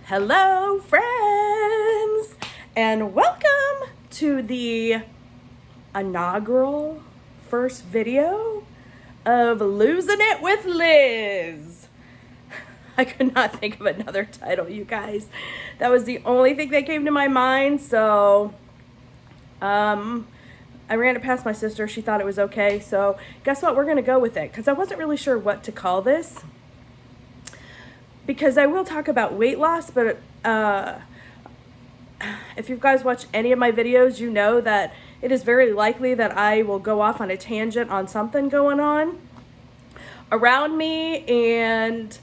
Hello, friends, and welcome to the inaugural first video of Losing It with Liz. I could not think of another title, you guys. That was the only thing that came to my mind, so I ran it past my sister. She thought it was okay, so guess what? We're going to go with it, because I wasn't really sure what to call this. Because I will talk about weight loss, but if you guys watch any of my videos, you know that it is very likely that I will go off on a tangent on something going on around me and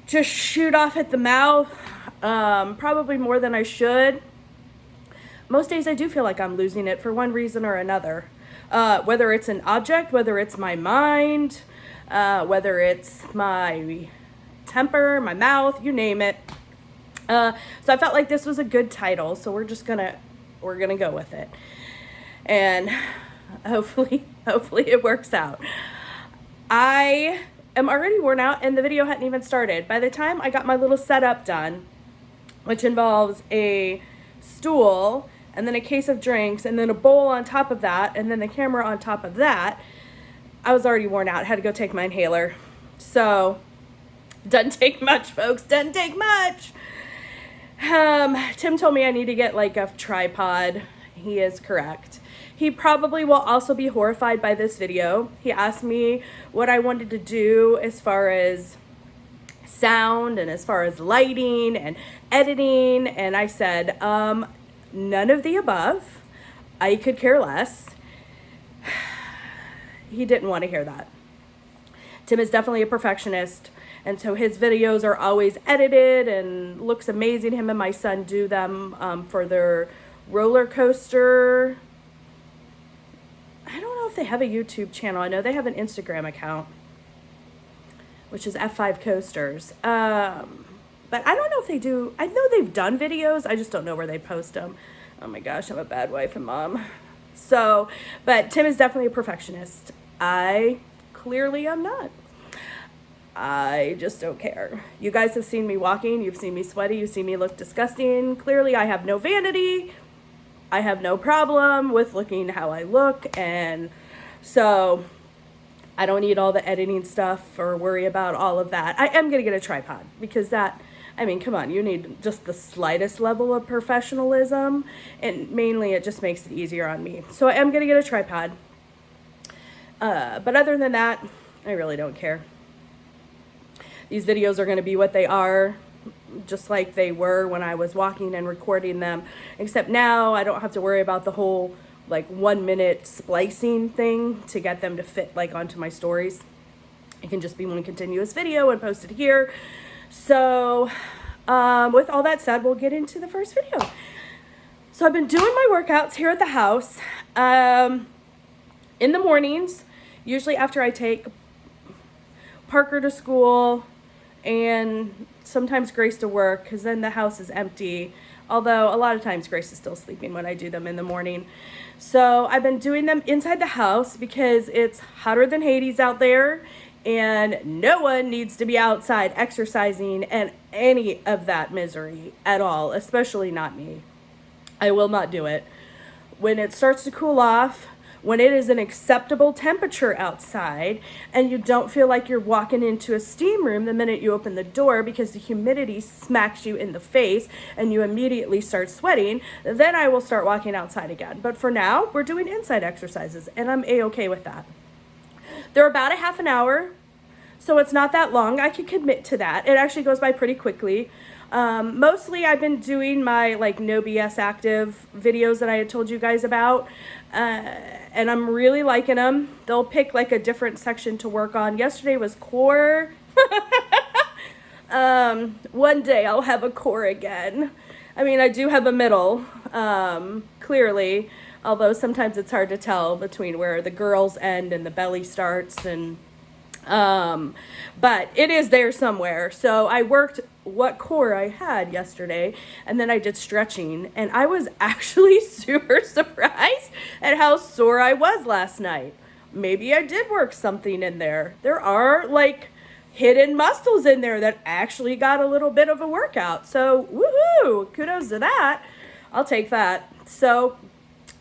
just shoot off at the mouth, probably more than I should. Most days I do feel like I'm losing it for one reason or another, whether it's an object, whether it's my mind, whether it's my temper, my mouth, you name it. So I felt like this was a good title, so we're gonna go with it, and hopefully it works out. I am already worn out, and the video hadn't even started. By the time I got my little setup done, which involves a stool and then a case of drinks and then a bowl on top of that and then the camera on top of that, I was already worn out. I had to go take my inhaler. So doesn't take much, folks. Doesn't take much. Tim told me I need to get like a tripod. He is correct. He probably will also be horrified by this video. He asked me what I wanted to do as far as sound and as far as lighting and editing, and I said, none of the above. I could care less. He didn't want to hear that. Tim is definitely a perfectionist, and so his videos are always edited and looks amazing. Him and my son do them for their roller coaster. I don't know if they have a YouTube channel. I know they have an Instagram account, which is F5 Coasters. But I don't know if they do. I know they've done videos. I just don't know where they post them. Oh my gosh, I'm a bad wife and mom. So, but Tim is definitely a perfectionist. I clearly am not. I just don't care. You guys have seen me walking. You've seen me sweaty. You've seen me look disgusting. Clearly, I have no vanity. I have no problem with looking how I look. And so I don't need all the editing stuff or worry about all of that. I am going to get a tripod because that, I mean, come on, you need just the slightest level of professionalism. And mainly it just makes it easier on me. So I am going to get a tripod. But other than that, I really don't care. These videos are going to be what they are, just like they were when I was walking and recording them, except now I don't have to worry about the whole like 1 minute splicing thing to get them to fit like onto my stories. It can just be one continuous video and post it here. So with all that said, we'll get into the first video. So I've been doing my workouts here at the house in the mornings, usually after I take Parker to school and sometimes Grace to work, because then the house is empty. Although a lot of times Grace is still sleeping when I do them in the morning. So I've been doing them inside the house because it's hotter than Hades out there and no one needs to be outside exercising and any of that misery at all, especially not me. I will not do it. When it starts to cool off, when it is an acceptable temperature outside and you don't feel like you're walking into a steam room the minute you open the door because the humidity smacks you in the face and you immediately start sweating, then I will start walking outside again. But for now, we're doing inside exercises and I'm A-okay with that. They're about a half an hour, so it's not that long. I can commit to that. It actually goes by pretty quickly. Mostly I've been doing my like no BS active videos that I had told you guys about, and I'm really liking them. They'll pick like a different section to work on. Yesterday was core. One day I'll have a core again. I mean, I do have a middle, clearly, although sometimes it's hard to tell between where the girls end and the belly starts, and but it is there somewhere. So I worked what core I had yesterday, and then I did stretching, and I was actually super surprised at how sore I was last night. Maybe I did work something in there. There are like hidden muscles in there that actually got a little bit of a workout. So woohoo, kudos to that. I'll take that. So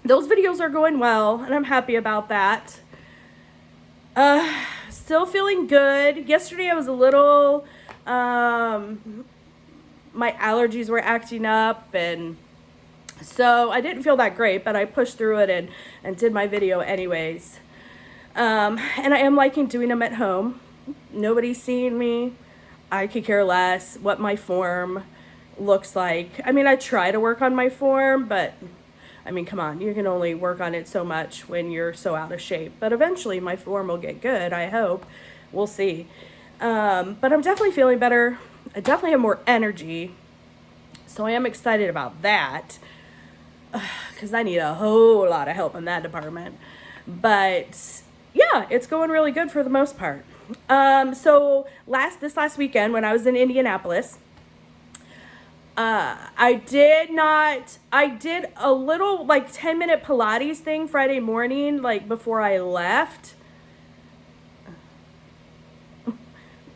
those videos are going well, and I'm happy about that. Still feeling good. Yesterday I was a little, my allergies were acting up, and so I didn't feel that great, but I pushed through it and did my video anyways. And I am liking doing them at home. Nobody's seeing me. I could care less what my form looks like. I mean, I try to work on my form, but I mean, come on, you can only work on it so much when you're so out of shape. But eventually my form will get good, I hope. We'll see. But I'm definitely feeling better. I definitely have more energy. So I am excited about that. Because I need a whole lot of help in that department. But yeah, it's going really good for the most part. So this last weekend when I was in Indianapolis, I did a little like 10-minute Pilates thing Friday morning, like before I left.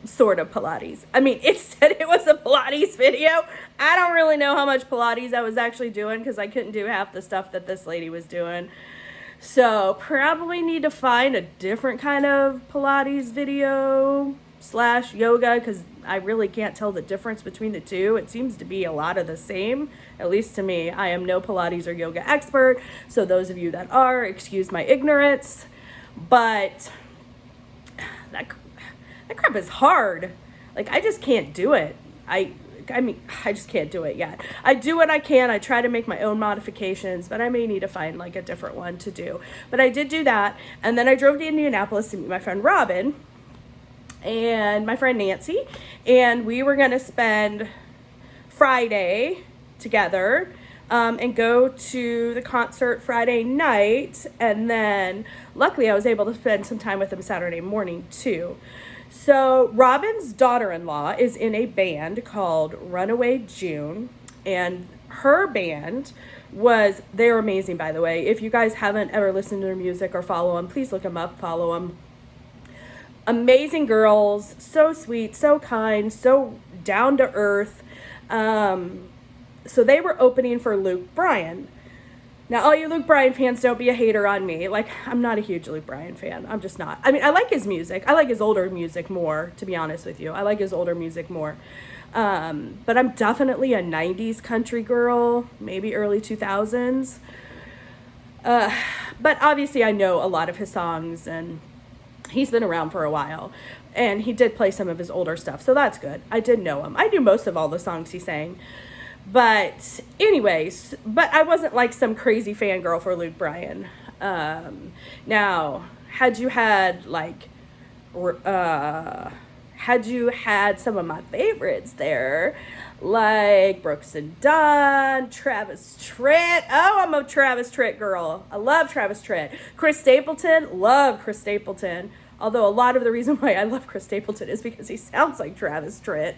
Sort of Pilates. I mean, it said it was a Pilates video. I don't really know how much Pilates I was actually doing because I couldn't do half the stuff that this lady was doing. So probably need to find a different kind of Pilates video / yoga because I really can't tell the difference between the two. It seems to be a lot of the same, at least to me. I am no Pilates or yoga expert, so those of you that are, excuse my ignorance. But that crap is hard. Like, I just can't do it. I mean, I just can't do it yet. I do what I can. I try to make my own modifications, but I may need to find like a different one to do. But I did do that. And then I drove to Indianapolis to meet my friend Robin and my friend Nancy. And we were going to spend Friday together and go to the concert Friday night. And then luckily I was able to spend some time with them Saturday morning too. So Robin's daughter-in-law is in a band called Runaway June, and her band they're amazing, by the way. If you guys haven't ever listened to their music or follow them, please look them up, follow them. Amazing girls, so sweet, so kind, so down to earth. So they were opening for Luke Bryan. Now, all you Luke Bryan fans, don't be a hater on me. Like, I'm not a huge Luke Bryan fan. I'm just not. I mean, I like his music. I like his older music more, to be honest with you. I like his older music more. But I'm definitely a 90s country girl, maybe early 2000s. But obviously, I know a lot of his songs, and he's been around for a while. And he did play some of his older stuff, so that's good. I did know him. I knew most of all the songs he sang. But anyways, I wasn't like some crazy fangirl for Luke Bryan. Now, had you had some of my favorites there, like Brooks and Dunn, Travis Tritt. Oh, I'm a Travis Tritt girl. I love Travis Tritt. Chris Stapleton, love Chris Stapleton. Although a lot of the reason why I love Chris Stapleton is because he sounds like Travis Tritt.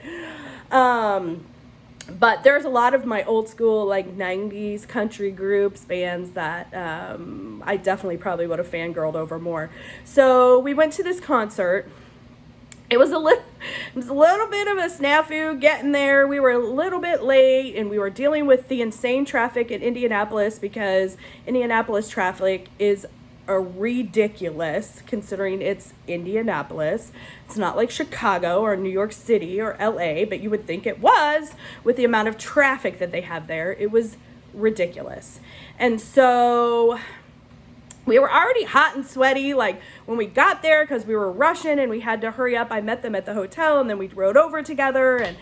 But there's a lot of my old school, like 90s country groups, bands that I definitely probably would have fangirled over more. So we went to this concert. It was a little bit of a snafu getting there. We were a little bit late, and we were dealing with the insane traffic in Indianapolis because Indianapolis traffic is ridiculous considering it's Indianapolis. It's not like Chicago or New York City or LA, but you would think it was with the amount of traffic that they have there. It was ridiculous. And so we were already hot and sweaty like when we got there because we were rushing and we had to hurry up. I met them at the hotel and then we rode over together, and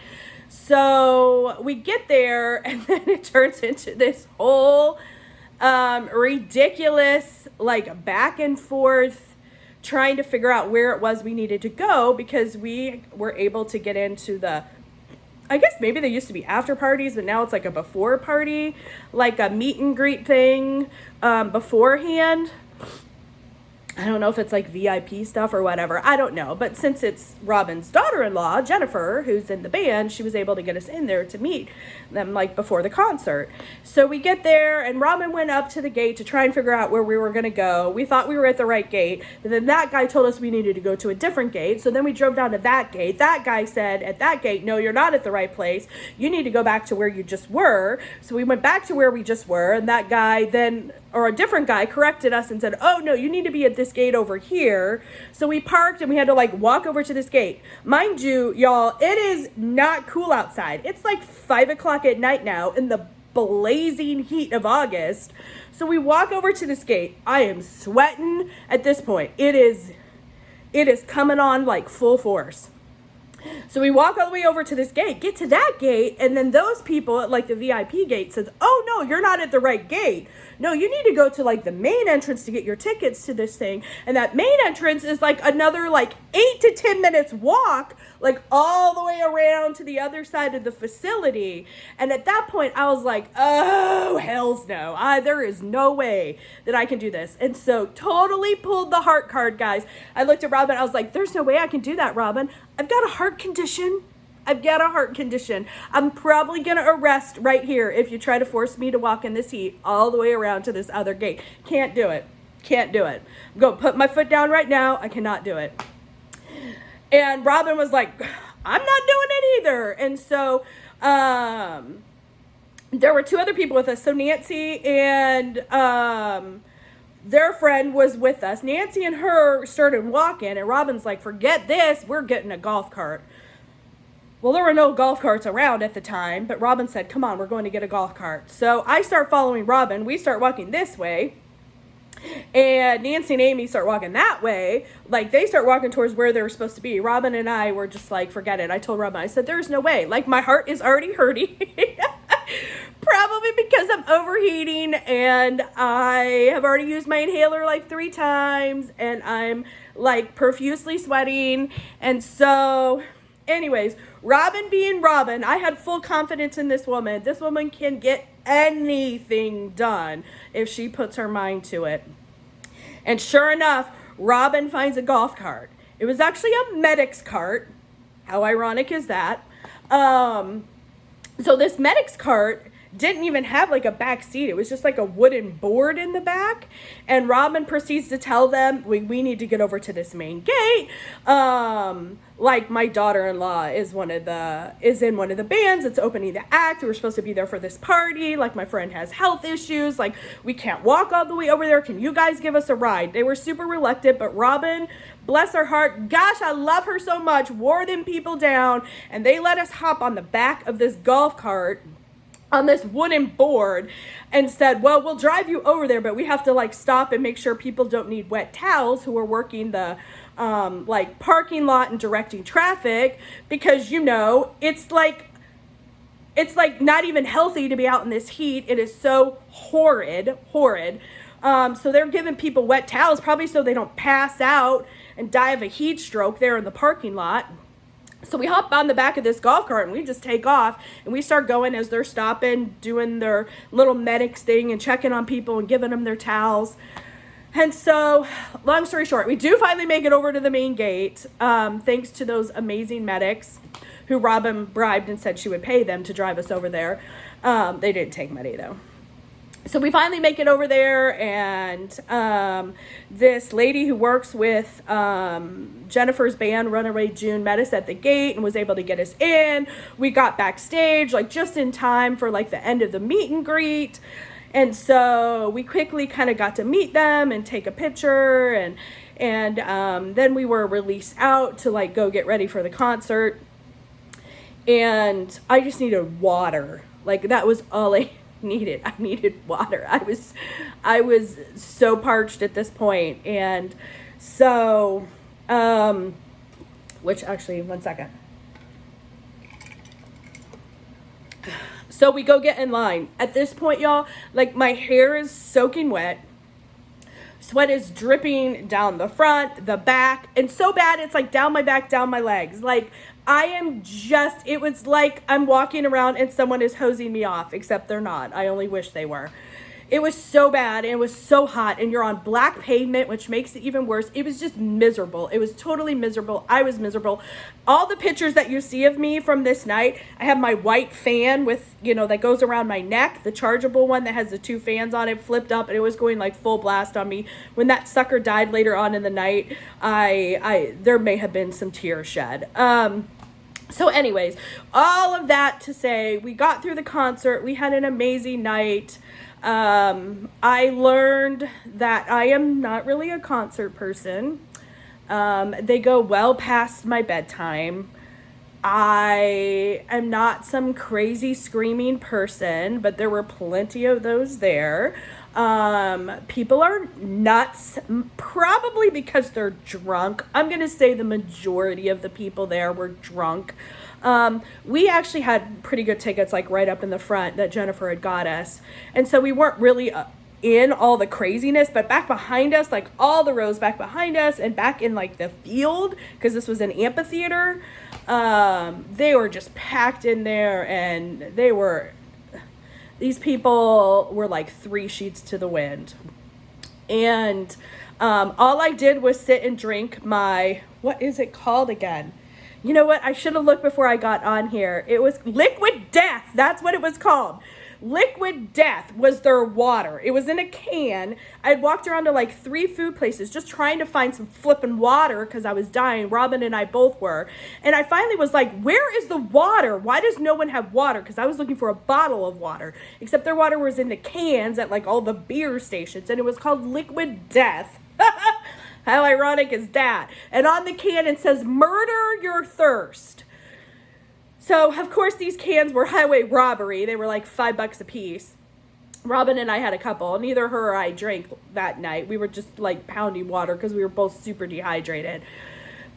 so we get there and then it turns into this whole ridiculous like back and forth trying to figure out where it was we needed to go because we were able to get into I guess maybe they used to be after parties, but now it's like a before party, like a meet and greet thing beforehand. I don't know if it's like VIP stuff or whatever. I don't know. But since it's Robin's daughter-in-law, Jennifer, who's in the band, she was able to get us in there to meet them like before the concert. So we get there and Robin went up to the gate to try and figure out where we were going to go. We thought we were at the right gate, but then that guy told us we needed to go to a different gate. So then we drove down to that gate. That guy said at that gate, no, you're not at the right place. You need to go back to where you just were. So we went back to where we just were, and that guy then, or a different guy, corrected us and said, oh no, you need to be at this gate over here. So we parked and we had to like walk over to this gate. Mind you, y'all, it is not cool outside. It's like 5 o'clock at night now in the blazing heat of August. So we walk over to this gate. I am sweating at this point. It is coming on like full force. So we walk all the way over to this gate, get to that gate, and then those people at like the VIP gate says, oh no, you're not at the right gate. No, you need to go to like the main entrance to get your tickets to this thing. And that main entrance is like another like 8 to 10 minutes walk, like all the way around to the other side of the facility. And at that point I was like, oh, hells no. There is no way that I can do this. And so totally pulled the heart card, guys. I looked at Robin. I was like, there's no way I can do that, Robin. I've got a heart condition. I'm probably going to arrest right here if you try to force me to walk in this heat all the way around to this other gate. Can't do it. I'm going to put my foot down right now. I cannot do it. And Robin was like, I'm not doing it either. And so there were 2 other people with us. So Nancy and their friend was with us. Nancy and her started walking, and Robin's like, forget this. We're getting a golf cart. Well, there were no golf carts around at the time, but Robin said, come on, we're going to get a golf cart. So I start following Robin. We start walking this way, and Nancy and Amy start walking that way. Like, they start walking towards where they were supposed to be. Robin and I were just like, forget it. I told Robin, I said, there's no way. Like, my heart is already hurting. Probably because I'm overheating, and I have already used my inhaler like 3 times, and I'm like profusely sweating. And so anyways, Robin being Robin, I had full confidence in this woman. This woman can get anything done if she puts her mind to it. And sure enough, Robin finds a golf cart. It was actually a medic's cart. How ironic is that? So this medic's cart didn't even have like a back seat. It was just like a wooden board in the back. And Robin proceeds to tell them, we need to get over to this main gate. Like, my daughter-in-law is in one of the bands. It's opening the act. We were supposed to be there for this party. Like, my friend has health issues. Like, we can't walk all the way over there. Can you guys give us a ride? They were super reluctant, but Robin, bless her heart, gosh, I love her so much, wore them people down, and they let us hop on the back of this golf cart on this wooden board and said, well, we'll drive you over there, but we have to like stop and make sure people don't need wet towels who are working the like parking lot and directing traffic, because it's like not even healthy to be out in this heat. It is so horrid. So they're giving people wet towels probably so they don't pass out and die of a heat stroke there in the parking lot. So we hop on the back of this golf cart and we just take off, and we start going as they're stopping, doing their little medics thing and checking on people and giving them their towels. And so, long story short, we do finally make it over to the main gate, thanks to those amazing medics who Robin bribed and said she would pay them to drive us over there. They didn't take money though. So we finally make it over there, and this lady who works with Jennifer's band, Runaway June, met us at the gate and was able to get us in. We got backstage like just in time for like the end of the meet and greet. And so we quickly kind of got to meet them and take a picture, and then we were released out to like go get ready for the concert. And I just needed water. Like, that was all I needed. I needed water. I was so parched at this point. And so which actually, one second. So we go get in line. At this point, y'all, like, my hair is soaking wet. Sweat is dripping down the front, the back, and so bad it's like down my back, down my legs. Like, it was like I'm walking around and someone is hosing me off, except they're not. I only wish they were. It was so bad, and it was so hot, and you're on black pavement, which makes it even worse. It was just miserable. It was totally miserable. I was miserable. All the pictures that you see of me from this night, I have my white fan with, that goes around my neck, the chargeable one that has the 2 fans on it, flipped up, and it was going like full blast on me. When that sucker died later on in the night, there may have been some tears shed. So anyways, all of that to say, we got through the concert. We had an amazing night. I learned that I am not really a concert person. They go well past my bedtime. I am not some crazy screaming person, but there were plenty of those there. People are nuts, probably because they're drunk. I'm going to say the majority of the people there were drunk. We actually had pretty good tickets, like right up in the front that Jennifer had got us. And so we weren't really in all the craziness, but back behind us, like all the rows back behind us and back in like the field, because this was an amphitheater, they were just packed in there, and these people were like 3 sheets to the wind. And all I did was sit and drink my, what is it called again? You know what? I should have looked before I got on here. It was Liquid Death. That's what it was called. Liquid Death was their water. It was in a can. I had walked around to like 3 food places just trying to find some flipping water because I was dying. Robin and I both were. And I finally was like, where is the water? Why does no one have water? Because I was looking for a bottle of water. Except their water was in the cans at like all the beer stations. And it was called Liquid Death. How ironic is that? And on the can it says, murder your thirst. So, of course, these cans were highway robbery. They were like $5 a piece. Robin and I had a couple. Neither her or I drank that night. We were just like pounding water because we were both super dehydrated.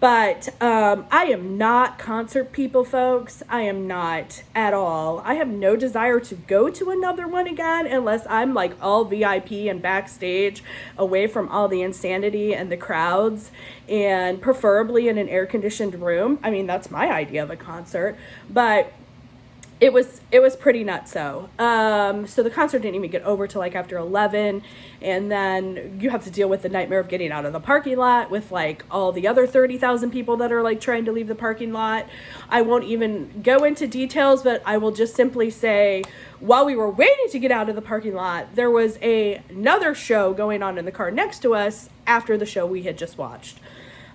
But I am not concert people, folks. I am not at all. I have no desire to go to another one again unless I'm like all VIP and backstage, away from all the insanity and the crowds, and preferably in an air-conditioned room. I mean, that's my idea of a concert. But it was pretty nutso. So the concert didn't even get over till like after 11, and then you have to deal with the nightmare of getting out of the parking lot with like all the other 30,000 people that are like trying to leave the parking lot. I won't even go into details, but I will just simply say, while we were waiting to get out of the parking lot, there was another show going on in the car next to us after the show we had just watched.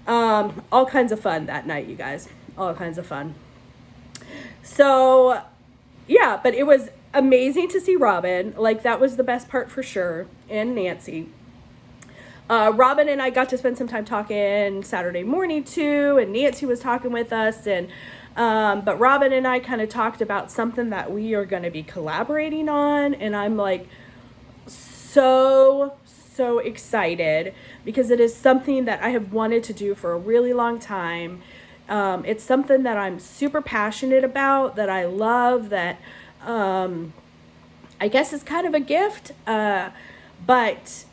All kinds of fun that night, you guys. All kinds of fun. So yeah, but it was amazing to see Robin. Like, that was the best part for sure. And Nancy. Robin and I got to spend some time talking Saturday morning too, and Nancy was talking with us, and but Robin and I kind of talked about something that we are going to be collaborating on, and I'm like so excited because it is something that I have wanted to do for a really long time. It's something that I'm super passionate about, that I love, that I guess is kind of a gift, but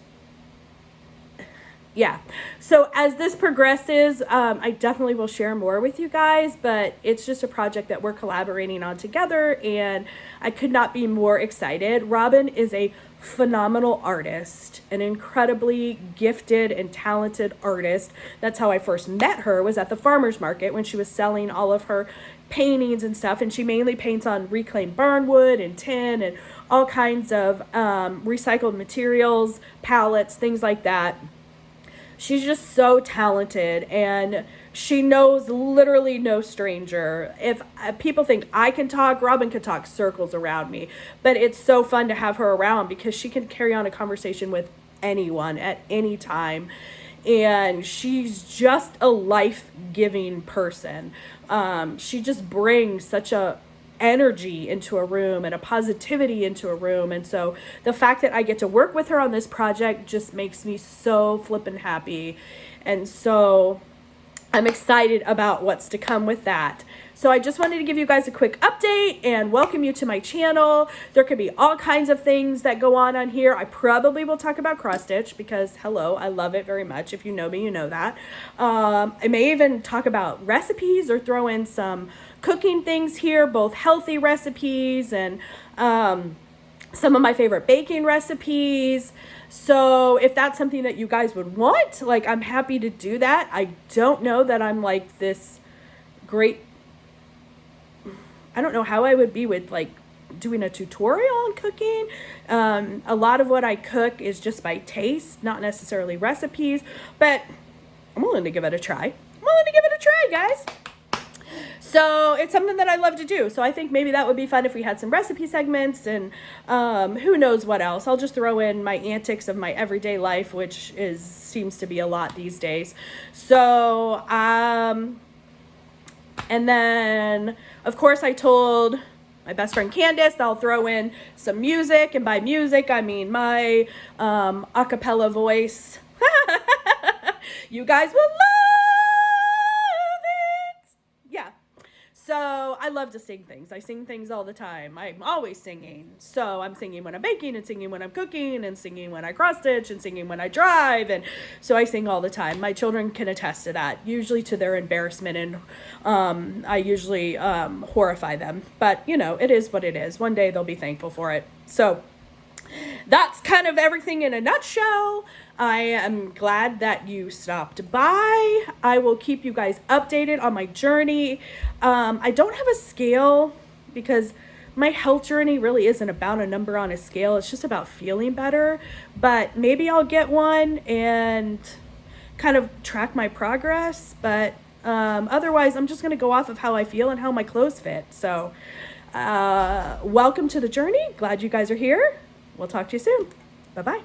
yeah. So as this progresses, I definitely will share more with you guys, but it's just a project that we're collaborating on together, and I could not be more excited. Robin is a phenomenal artist, an incredibly gifted and talented artist. That's how I first met her, was at the farmer's market when she was selling all of her paintings and stuff, and she mainly paints on reclaimed barnwood and tin and all kinds of recycled materials, pallets, things like that. She's just so talented, and she knows literally no stranger. If people think I can talk, Robin can talk circles around me. But it's so fun to have her around because she can carry on a conversation with anyone at any time. And she's just a life-giving person. She just brings such a energy into a room and a positivity into a room, and so the fact that I get to work with her on this project just makes me so flippin' happy, and so I'm excited about what's to come with that. So I just wanted to give you guys a quick update and welcome you to my channel. There could be all kinds of things that go on here. I probably will talk about cross stitch because, hello, I love it very much. If you know me, you know that. I may even talk about recipes or throw in some cooking things here, both healthy recipes and some of my favorite baking recipes. So if that's something that you guys would want, like, I'm happy to do that. I don't know that I'm like this great, I don't know how I would be with like doing a tutorial on cooking. A lot of what I cook is just by taste, not necessarily recipes, but I'm willing to give it a try. Guys. So it's something that I love to do. So I think maybe that would be fun if we had some recipe segments, and who knows what else. I'll just throw in my antics of my everyday life, which seems to be a lot these days. So, and then of course I told my best friend Candace I'll throw in some music, and by music I mean my a cappella voice. You guys will love it. Yeah. So I love to sing things. I sing things all the time. I'm always singing. So I'm singing when I'm baking, and singing when I'm cooking, and singing when I cross stitch, and singing when I drive. And so I sing all the time. My children can attest to that, usually to their embarrassment. And I usually horrify them. But, you know, it is what it is. One day they'll be thankful for it. So that's kind of everything in a nutshell. I am glad that you stopped by. I will keep you guys updated on my journey. I don't have a scale because my health journey really isn't about a number on a scale. It's just about feeling better. But maybe I'll get one and kind of track my progress. But otherwise, I'm just going to go off of how I feel and how my clothes fit. So welcome to the journey. Glad you guys are here. We'll talk to you soon. Bye-bye.